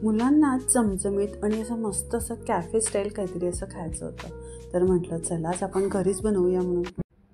मुलांना चमचमीत आणि असं मस्त असं कॅफे स्टाईल काहीतरी असं खायचं होतं, तर म्हटलं चला आज आपण घरीच बनवूया म्हणून.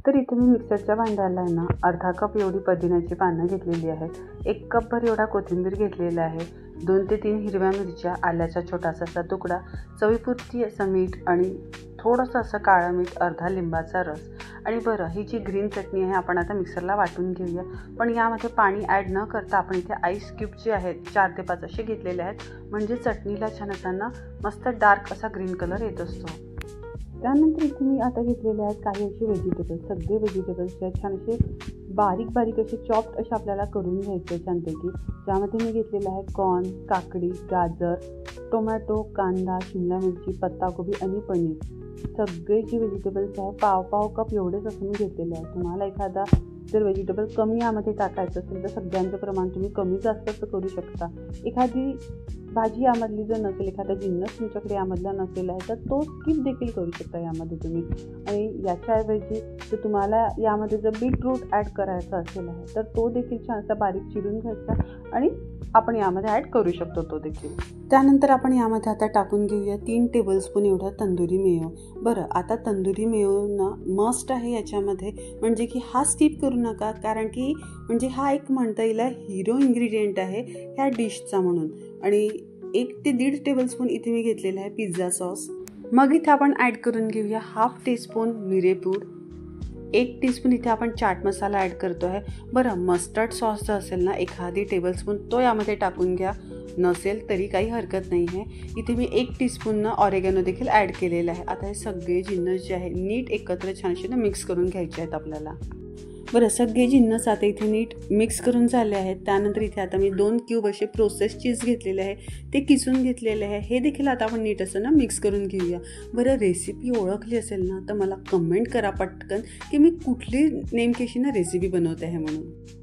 तर इथे मी मिक्सरच्या भांड्याला आहे ना अर्धा कप एवढी पुदिन्याची पानं घेतलेली आहेत, 1 कपभर एवढा कोथिंबीर घेतलेला आहे, 2 ते 3 हिरव्या मिरच्या, आल्याचा छोटासा असा तुकडा, चवीपुरती असं मीठ आणि थोडंसं असं काळं मीठ, अर्धा लिंबाचा रस. आणि बरं, ही जी ग्रीन चटणी आहे आपण आता मिक्सरला वाटून घेऊया. पण यामध्ये पाणी ॲड न करता आपण इथे आईस क्यूब जे आहेत 4 ते 5 असे घेतलेले आहेत, म्हणजे चटणीला छान असताना मस्त डार्क असा ग्रीन कलर येत असतो. त्यानंतर इथे मी आता घेतलेले आहेत काही असे व्हेजिटेबल्स, सगळे व्हेजिटेबल्स जे छान असे बारीक बारीक असे चॉप्ड असे आपल्याला करून घ्यायचे छानपैकी. ज्यामध्ये मी घेतलेलं आहे कॉर्न, काकडी, गाजर, टोमॅटो, कांदा, शिमला मिरची, पत्ताकोबी आणि पनीर. सगळे जे व्हेजिटेबल्स आहे पाव कप एवढेच असं मी घेतलेले आहे. तुम्हाला एखादा जर व्हेजिटेबल कमी यामध्ये टाकायचं असेल तर सगळ्यांचं प्रमाण तुम्ही कमी जास्त असं करू शकता. एखादी भाजी यामधली जर नसेल, एखादा जिन्नस तुमच्याकडे यामधला नसेल आहे तर तो स्किप देखील करू शकता यामध्ये तुम्ही. आणि याच्याऐवजी जर तुम्हाला यामध्ये जर बीटरूट ॲड करायचा असेल आहे तर तो देखील छानसा बारीक चिरून घ्यायचा आणि आपण यामध्ये ॲड करू शकतो तो देखील. त्यानंतर आपण यामध्ये आता टाकून घेऊया 3 टेबलस्पून एवढा तंदुरी मेयो. बरं, आता तंदुरी मेयो ना मस्ट आहे याच्यामध्ये, म्हणजे की हा स्किप करू नका, कारण की म्हणजे हा एक म्हणता येईल हिरो इन्ग्रेडियंट आहे ह्या डिशचा म्हणून. आणि 1 ते 1.5 टेबलस्पून इथे मी घेतलेला आहे पिझ्झा सॉस. मग इथे आपण ॲड करून घेऊया 1/2 टीस्पून मिरेपूड, 1 टीस्पून इथे आपण चाट मसाला ॲड करतो आहे. बरं, मस्टर्ड सॉस जर असेल ना एखादी टेबलस्पून तो यामध्ये टाकून घ्या, नसेल तरी काही हरकत नाही आहे. इथे मी 1 टीस्पून ऑरेगॅनो देखील ॲड केलेला आहे. आता हे सगळे जिन्नस जे आहे नीट एकत्र छानशी मिक्स करून घ्यायचे आहेत आपल्याला. बरं, सगळे जिन्नस आता इथे नीट मिक्स करून झाले आहेत. त्यानंतर इथे आता मी 2 क्यूब असे प्रोसेस चीज घेतलेले आहे, ते किसून घेतलेले आहे. हे देखील आता आपण नीट असं ना मिक्स करून घेऊया. बरं, रेसिपी ओळखली असेल ना तर मला कमेंट करा पटकन की मी कुठली नेमकी अशी ना रेसिपी बनवते आहे म्हणून.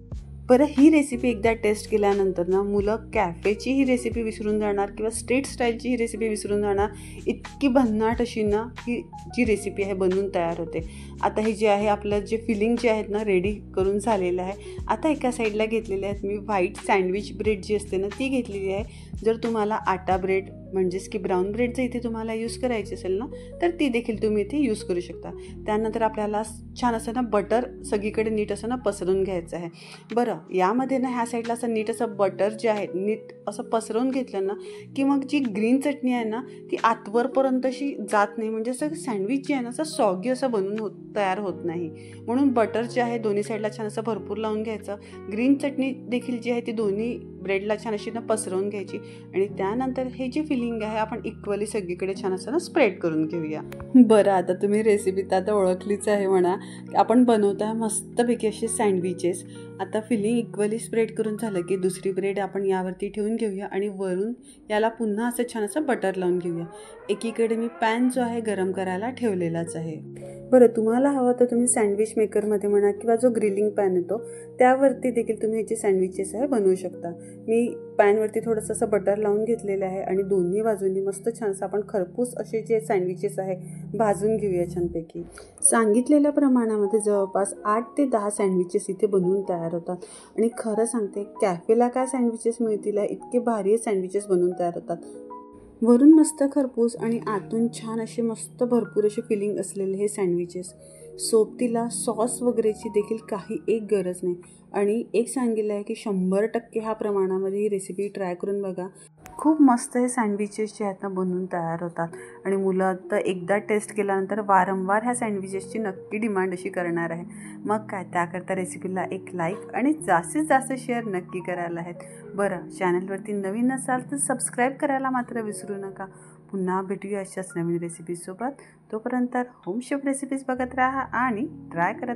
बरं, ही रेसिपी एकदा टेस्ट केल्यानंतर ना मुलं कॅफेची ही रेसिपी विसरून जाणार किंवा स्ट्रीट स्टाईलची ही रेसिपी विसरून जाणार. इतकी भन्नाट अशी ना ही जी रेसिपी आहे बनवून तयार होते. आता हे जे आहे आपलं जे फिलिंग जे आहेत ना रेडी करून झालेलं आहे. आता एका साईडला घेतलेले आहेत मी व्हाईट सँडविच ब्रेड जी असते ना ती घेतलेली आहे. जर तुम्हाला आटा ब्रेड म्हणजेच की ब्राऊन ब्रेडचं इथे तुम्हाला यूज करायची असेल ना तर ती देखील तुम्ही इथे यूज करू शकता. त्यानंतर आपल्याला छान असं ना बटर सगळीकडे नीट असं ना पसरून घ्यायचं आहे. बरं, यामध्ये ना ह्या साईडला असं नीट असं बटर जे आहे नीट असं पसरवून घेतलं ना की मग जी ग्रीन चटणी आहे ना ती आतवरपर्यंत अशी जात नाही, म्हणजे असं सँडविच जे आहे ना असं सॉगी असं बनवून तयार होत नाही. म्हणून बटर जे आहे दोन्ही साईडला छान असं भरपूर लावून घ्यायचं. ग्रीन चटणी देखील जी आहे ती दोन्ही ब्रेडला छान अशी ना पसरवून घ्यायची. आणि त्यानंतर हे जे फिलिंग आहे आपण इक्वली सगळीकडे छान असं ना स्प्रेड करून घेऊया. बरं, आता तुम्ही रेसिपी तर आता ओळखलीच आहे म्हणा. आपण बनवतो आहे मस्तपैकी असे सँडविचेस. आता फिलिंग इक्वली स्प्रेड करून झालं की दुसरी ब्रेड आपण यावरती ठेवून घेऊया आणि वरून याला पुन्हा असं छान असं बटर लावून घेऊया. एकीकडे मी पॅन जो आहे गरम करायला ठेवलेलाच आहे. बरं, तुम्हाला हवं तर तुम्ही सँडविच मेकरमध्ये म्हणा किंवा जो ग्रिलिंग पॅन येतो त्यावरती देखील तुम्ही ह्याचे सँडविचेस आहे बनवू शकता. मी पॅनवरती थोडंसं असं बटर लावून घेतलेलं आहे आणि दोन्ही बाजूंनी मस्त छानसं आपण खरपूस असे जे सँडविचेस आहे भाजून घेऊया छानपैकी. सांगितलेल्या प्रमाणामध्ये जवळपास 8 ते 10 सँडविचेस इथे बनवून तयार होतात. आणि खरं सांगते कॅफेला काय सँडविचेस मिळतील, इतके भारी सँडविचेस बनवून तयार होतात. वरून मस्त खरपूस आणि आतून छान असे मस्त भरपूर असे फिलिंग असलेले हे सँडविचेस. सोबतीला सॉस वगैरेची देखील काही एक गरज नाही. आणि एक सांगितलं आहे की 100% ह्या प्रमाणामध्ये ही रेसिपी ट्राय करून बघा. खूप मस्त हे सँडविचेस जे आहेत ना बनवून तयार होतात. आणि मुलं आता एकदा टेस्ट केल्यानंतर वारंवार ह्या सँडविचेसची नक्की डिमांड अशी करणार आहे. मग काय, त्याकरता रेसिपीला एक लाईक आणि जास्तीत जास्त शेअर नक्की करायला आहेत. बरं, चॅनलवरती नवीन असाल तर सबस्क्राईब करायला मात्र विसरू नका. पुन्हा भेटूया अशाच नवीन रेसिपीसोबत. तोपर्यंत होम शेफ रेसिपीज बघत राहा आणि ट्राय करत